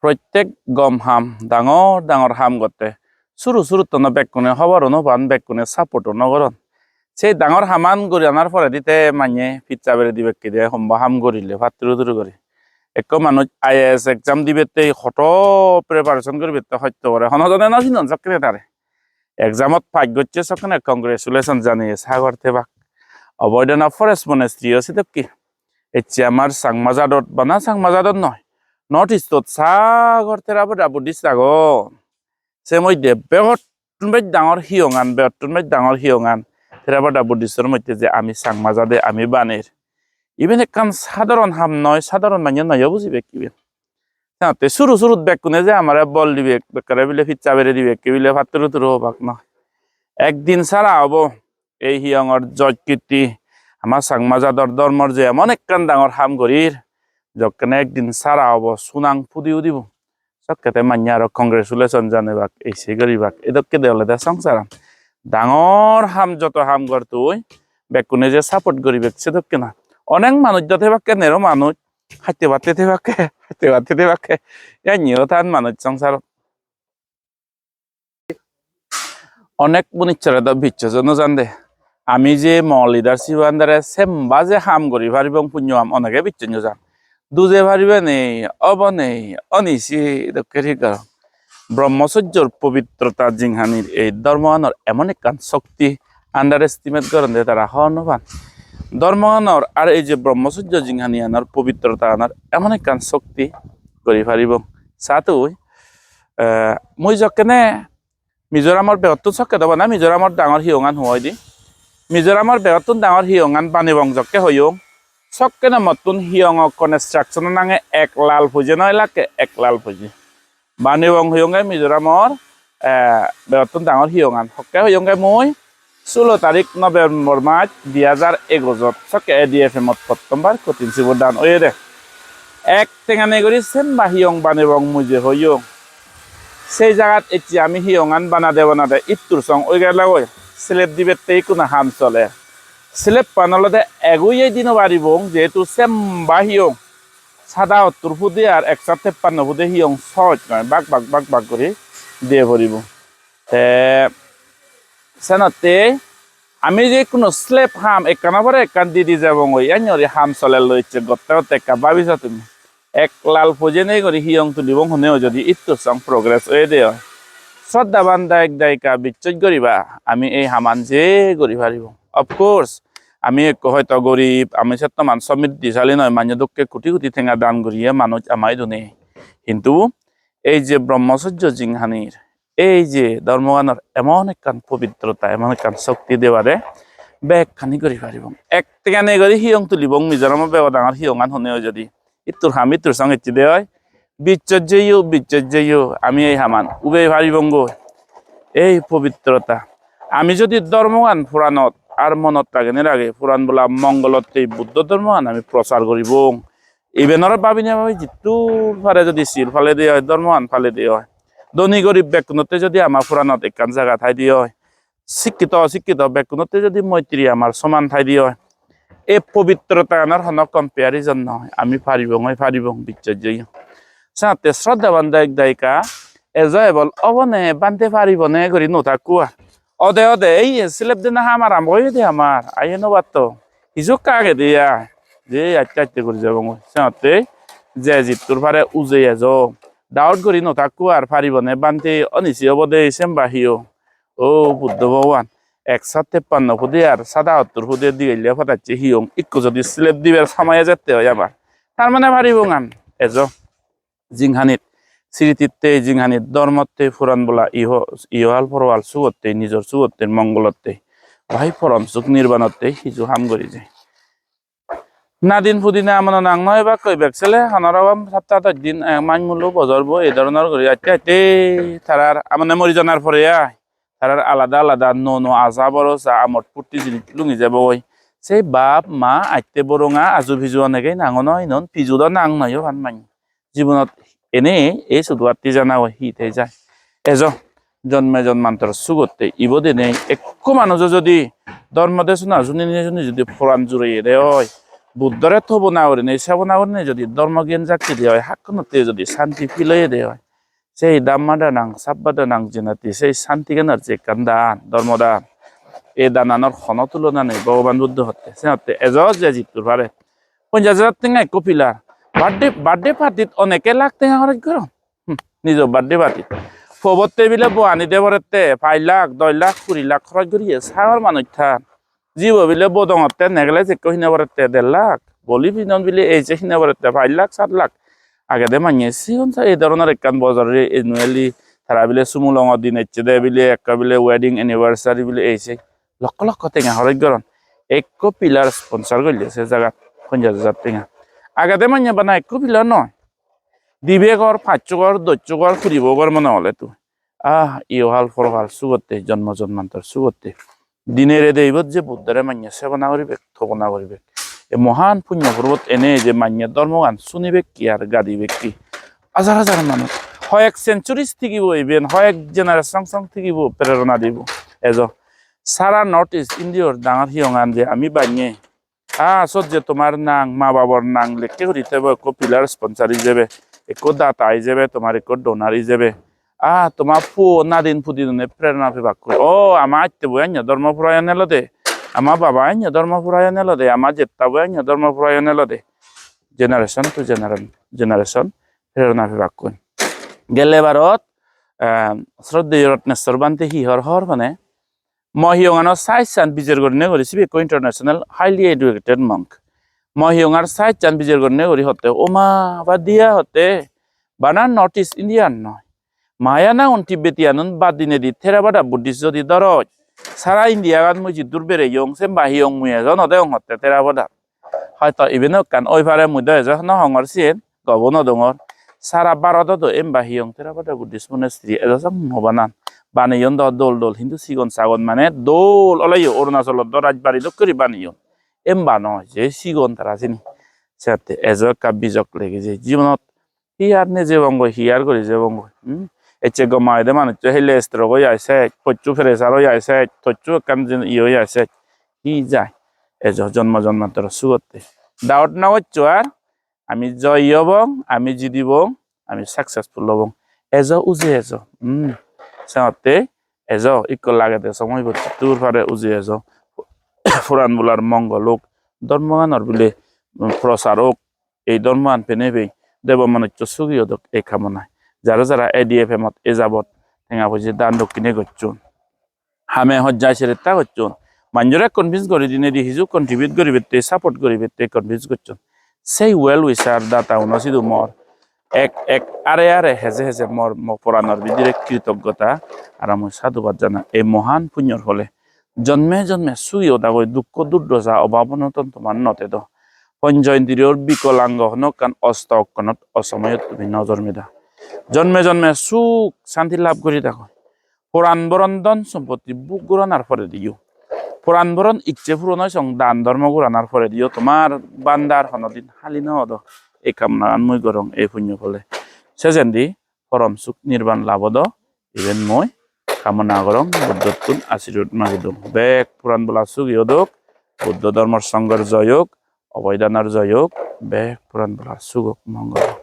প্ৰত্যেক গম হাম ডাঙৰ ডাঙৰ হাম গতে সৰু সৰু তন বেকুনে হবর নবান বেকুনে সাপোর্ট নগরন সেই ডাঙর হামান গড়ি আনার পরে দিতে মানে পিজ্জা বেড়ে দিবে কি দিয়ে সম্ভব হাম গড়িলে ভাতৃ ধরে করে এক মানুষ IAS এক্সাম দিবে হট প্রিপারেশন করবে সত্য করে হনজনে নছিলেন চক্রে তারে এক্সামত ভাগ্য হচ্ছে সকানে কংগ্রেচুলেশন জানিয়ে সাগর থেবাক অবৈধন অফ ফরেস্ট মনেস্ট্রি আছে তো কি এতিয়া আমার সাংমাজাদত বানা সাংমাজাদত নয় নর্থ ইস্টত সাগর থেরাবো ডাবুদি সাগর সে মধ্যে বেহতুনবাই ডাঙর হিয়ঙান বেহতুনবাই ডাঙর হিয়ঙান থেরাবো ডাবুদিসর মধ্যে যে আমি সাংমাজাদে আমি বানের ইবেন একখান সাধারণ হাম নয় সাধারণ মানে নয় বুঝিবে কি তাতে শুরু শুরুত বেকুনে যে আমার বল দিবে বেকারে বিলে ফিচ্চা বেড়ে দিবে কি বিলে ভাতর তুর হবাক নয় একদিন ছাড়া হবো এই হিয়ঙর জয় কীর্তি আমার সাংমাজাদর ধর্মর যে এমন একখান ডাঙর হাম গরির যখন একদিন সারা হব সুনাং ফুদিও দিব সবকেতে মান্য আর কংগ্রেচুলেশন জানিবাক এই সে গরিবাক এদকে দেওয়ালে দে সংসারাম ডাঙর হাম যত হাম গর তুই বেকুনে যে সাপোর্ট করিবে সেদকে না অনেক মানুষ যতে বাক্যে নেরো মানুষ হাতে বাতে বাক্যে নিও থান মানুষ সংসার অনেক মনিচ্ছারে তো বিচ্ছজন জান দে আমি যে লিডারশিপ আন্ডারে সেম্বা যে হাম করি ভারিব পুণ্য হাম অনেকে বিচ্ছন জান দুজে ভারিবে নেই অব নেই অনিশি ঠিক ব্রহ্মচর্যর পবিত্রতা জিংহানির এই ধর্মগানর এমন একখান শক্তি আন্ডার এস্টিমেট করেন যে তারা হনবান ধর্মগানর আর এই যে ব্রহ্মচর্য জিংহানি আনার পবিত্রতা আনার এমন একখান শক্তি করি পারিব সাথে মই যকেনে মিজোরামর বেহতুন চকে দেব না মিজোরামর ডাঙর হিয়ঙান হুয়াই দি মিজোরামর বেহতুন ডাঙর হিয়ঙান বানিবং যকে হইও চকেনে মতুন হিয়ঙ কনস্ট্রাকশন নাঙে এক লাল ফুজে নয় লাকে এক লাল ফুজে বানিবং হইয়ঙে মিজোরামর বেহতুন ডাঙর হিয়ঙান হকে হইয়ঙে মই 16 তারিখ নভেম্বর মাস 2011 চকে ADFM প্রথমবার কঠিন শিবর দান ওই দে এক টেঙানে করি সেম্বা হিয়ং বানিবং মুই যে হইয়ং সেই জায়গাত এতিয়া আমি হিয়ঙান বানা দে ইত্তুর সং ওই গেলা ওই স্লেব দিবে তেই কোনো হাম চলে স্লেব পানলতে এগুয়ে দিনও বাড়িবং যেহেতু সেম্বা হিয়ং সাদা 70 ফুটে আর 153 ফুটে হিয়ং সহজ নয় বাক করে দিয়ে ভরিব সেনতে আমি যে কোনো স্লেব হাম একানা পরে একান দি যাব ওই আইনরি হাম চলে লইছে গত্তে একা ভাবিছ তুমি এক লাল ফজে নেই করি হিয়ং তুলিবং শুনেও যদি ইত্তু সং প্রগ্রেস হয়ে দে শ্রদ্ধাবান দায়ক দায়িকা বিচ্ছেদ করিবা আমি এই হামান যে করি পারিব অফকোর্স আমি হয়তো গরিব আমি সেতমান সমৃদ্ধিশালী নয় মানে দুঃখে কোটি কোটি ঠেঙা দান করিয়ে মানুষ আমায় দুনে কিন্তু এই যে ব্রহ্মচর্য জিংহানির এই যে ধর্মগানের এমন একখান পবিত্রতা এমন একখান শক্তি দেওয়ারে ব্যাখ্যানি করি পারিব এক টেঙানে করি হিয়ং তুলিবং মিজোরামর বেগ ডাঙর হিয়ঙান শুনেও যদি ইত্তুর হাম ইত্তুর সঙ্গে ইচ্ছি দেয় বিচ্ছজ্জেয় আমি এই হামান উবে ভারিবঙ্গ এই পবিত্রতা আমি যদি ধর্মগান পুরাণত আর মনত রাগে পুরাণ বলা মঙ্গলত এই বুদ্ধ ধর্মগান আমি প্রচার করিব ইবেনর ভাবি না ভাবি যিটো ফালে যদি শিল ফালে দিয়ে হয় ধর্মগান ফালে দিয়ে হয় ধনী গরিব বেকুনতে যদি আমার পুরাণত একখান জায়গা ঠাই দিয়ে হয় শিক্ষিত বেকুনতে যদি মৈত্রী আমার সমান ঠাই দিয়ে হয় এই পবিত্রতা আনার হন কম্পেয়ারিজন নহয় আমি পারিবং বিচ্ছজ্জয় সাথে শ্রদ্ধাবান দায়ক দায়িকা এজয় বল অবনে বান্ধে পারিবনে করি নথাকুয়া অদে এই স্লেব দিন আমার আরম্ভই দে আমার আইয়ে নবাত তো হিজুক কাকে দিয়া যে আচ্ছা করে যাব সাথে যে জিতুর ফারে উজে এজ ডাউট করি নথাকুয়া আর পারিবনে বান্ধে অনিচি অবদে সেম্বাহিও ও বুদ্ধ ভগবান 153 ফুটে আর 77 ফুটে দিয়ে ফটাচ্ছে হিয়ং একটু যদি স্লেব দিবে সময়ে যেতে হয় আমার তার মানে পারিবং আন এজ জিংহানিত স্মৃতিতে জিংহানিত ধর্মতে ফুরান বলা ইহাল ফরওয়াল সুগতে নিজের সুগতে মঙ্গলতে ভাই ফরম সুখ নির্বাণতে হিজু হাম করি যায় নাদিন ফুদিনে আমার নাং নয় বা কই বেকছেলে হানারাম সপ্তাহ 10 দিন মান মূল্য বজারবো এই ধরনের করি আচ্ছা তারার মানে মরি জানার পরে তারার আলাদা নো আজা বড় চা আমট পুটি জিনিস লুঙি যাব ওই সেই বাপ মা আইতে বরঙা আজু ভিজু অনেকেই নাঙ নয় নন পিজুদ নাং নয় ভান মান জীবনত এনে এই সুদুয়াতি জানা হিতে যায় এজ জন্মে জন্মান্তর সুগতে ইবদিনে একো মানুষ যদি ধর্ম দেশ না শুনি যদি ফোরান জুড়ে দে হয় বুদ্ধরে থব না করে নেই সেব না করে যদি ধর্মজ্ঞান জাকি দেওয়া হয় হাক্কনতে যদি শান্তি ফিলাই দেওয়া হয় সেই দাম্মাদা নাং সাব্বাদা নাং জেনাতি সেই শান্তি জ্ঞানের যে কান্দান ধর্মদান এই দানানোর ক্ষণ তুলনা নেই ভগবান বুদ্ধ হতে সে হতে এজজ যে জিতুর পারে 50,000 টেঙা কপিলা বার্থডে পার্টিত অনেকে লাখ টেঙা খরচ করো নিজৰ বার্থডে পার্টিত ফবতে বিলে বহানি দেবরতে 5 লাখ 10 লাখ 20 লাখ খরচ করিয়ে সাগর মানুষ থান জীব বিলে বদঙতে নেগলে যে কহিনা বরতে 1.5 লাখ বলি বিনন বিলে এই যে হিনা বরতে 5 লাখ 7 লাখ আগে দে মানিয়ে সিন এই ধরনের একখান বাজারে এনুয়ালি তারা বিলে সুমুলঙ দিন এচ্ছে দে বিলে একটা বিলে ওয়েডিং অ্যানিভার্সারি বিলে এইছে লক্ষ লক্ষ টেঙা খরচ করন এক পিলার স্পন্সর করলে সে জায়গা 50,000 টেঙা আগে দে মানিয়ে বানা এক পিলার নয় দিবে ঘর 5 ঘর 10 ঘর ফুরিব ঘর মনে হলে তুই ইও হাল ফরহাল সুগতে জন্ম জন্মান্তর সুগতে দিনের দেবত যে বুদ্ধরে মানিয়ে সেবনা করিবে থবনা করিবে এ মহান পুণ্য পর্বত এনে যে মানিয়ে ধর্মগান শুনিবে কি আর গাদিবে কি হাজার হাজার মানুষ হয় এক সেঞ্চুরিজ থাকিব ইভেন হয় এক জেনারেশন সং থাকিব প্রেরণা দিব এজ সারা নর্থ ইস্ট ইন্ডিয়ার ডাঙর হিয়ঙান যে আমি বানিয়ে সত যে তোমার নাং মা বাবার নাং লেখে করিতে পিলার স্পন্সার হিসেবে এক দাতা হিসেবে তোমার এক ডোনার হিসেবে তোমার ফু না দিন ফুদিনে প্রেরণা বিভাগ করে আমার আত্মীয় বই ধর্ম ফুরায় নেল দে আমার বাবা ধর্ম ফুরায় নেল দে আমার জেতা বই ধর্ম ফুরায় nail they generation to generation প্রেরণা বিভাগ করে গেলে ভারত শ্রদ্ধেয় রত্নেশ্বর বান্তে হিহর হর মানে মহিয়ঙানোর সাইজ চান বিজের গণনে করেছি বেকো ইন্টারন্যাশনাল হাইলি এডুকেটেড মঙ্ক মহিয়ঙার সাইজ চান বিজের গণনে করি হতে ওমা বা দিয়া হতে বানা নর্থ ইস্ট ইন্ডিয়ান নয় মায়ানা তিব্বেতিয়ান বাদ দিনে দি থেরাবাদা বুদ্ধিস্ট যদি দরজ সারা ইন্ডিয়া গান মুই জিদুর বেড়ে ইয়ং সে বাহিয়ং মুই এজন হতে হতে থেরাবাদা হয়তো ইবেন কান ওইভারে মুদে এজন হঙর সিয়েন গবন দঙর সারা ভারতত এম বাহিয়ং থেরাবাদা বুদ্ধিস্ট মনেস্ট্রি এজন হবানান বানিয়ন দল দল হিন্দু সিগন সাগন মানে দোল ওলাইও অরুণাচলত রাজবাড়ি দক্ষরি বানিয়ন এম বানয় যে সিগন তারা চিনি সাথে এজক কাব্যজক লেগে যে জীবনত হিয়ার নিজে বঙ্গ হিয়ার করে যে বঙ্গ এচে গমায় দে মানুষ হেলে স্ত্র হয়ে আছে প্রচুর ফেরেসার হয়ে আছে প্রচুর কান ইয়ে হয়ে আছে হি যায় এজ জন্ম জন্মান্তর সুগতে ডাউট না হচ্ছে আর আমি জয় হবং আমি জিদিবং আমি সাকসেসফুল হবং এজ উজে এজ সাথে এজ ইকল লাগাতে সময় বলছে তোর ফারে উজে এজ ফুরান বোলার মঙ্গল হোক ধর্মগানর বলে প্রসার হোক এই ধর্মগান পেনেবেই দেব মানুষ সুগীয় দোক এই কামনায় যারা যারা ADFM এ যাবত টেঙা পয়সা দান দক্ষিণে করছুন হামে হজ্জায় সেরেতা করছুন মানুষরা কনভিন্স করে দিনে দি হিজু কন্ট্রিবিউট করিবে তে সাপোর্ট করিবে তে কনভিন্স করছুন সেই ওয়েল উইসার দাতা উনসিদু মর এক আরে হেজে হেজে মর পুরানোর বিদিরে কৃতজ্ঞতা আর আমি সাধুবাদ জানা এই মহান পুণ্যর ফলে জন্মে জন্মে সুইও দাগৈ দুঃখ দুর্দশা অভাবনতন তোমার নতে দ পঞ্চইন্দ্রিয়র বিকলাঙ্গ হনকান অস্ত অক্ষণত অসময়ত তুমি নজর মেদা জন্মে জন্মে সুখ শান্তি লাভ করি দেখো পুরাণ বরণ ধন সম্পত্তি বুক গুরানার পরে দিও পুরাণ বরণ ইচ্ছে পুরন সং দান ধর্ম গুরানার পরে দিও তোমার বান্দার হনদিন হালি নদ এই কামনা মই গরং এই পুণ্য ফলে সেজেন্দি পরম সুখ নির্বাণ লাভদ ইভেন মই কামনা গরং বুদ্ধতুন আশীর্বাদ মাগিদম বেক পুরাণ বলা সুখ ইয়দক বুদ্ধ ধর্মর সংঘর জয়ক অবৈদানার জয়ক বেক পুরাণ বলা সুখ মঙ্গল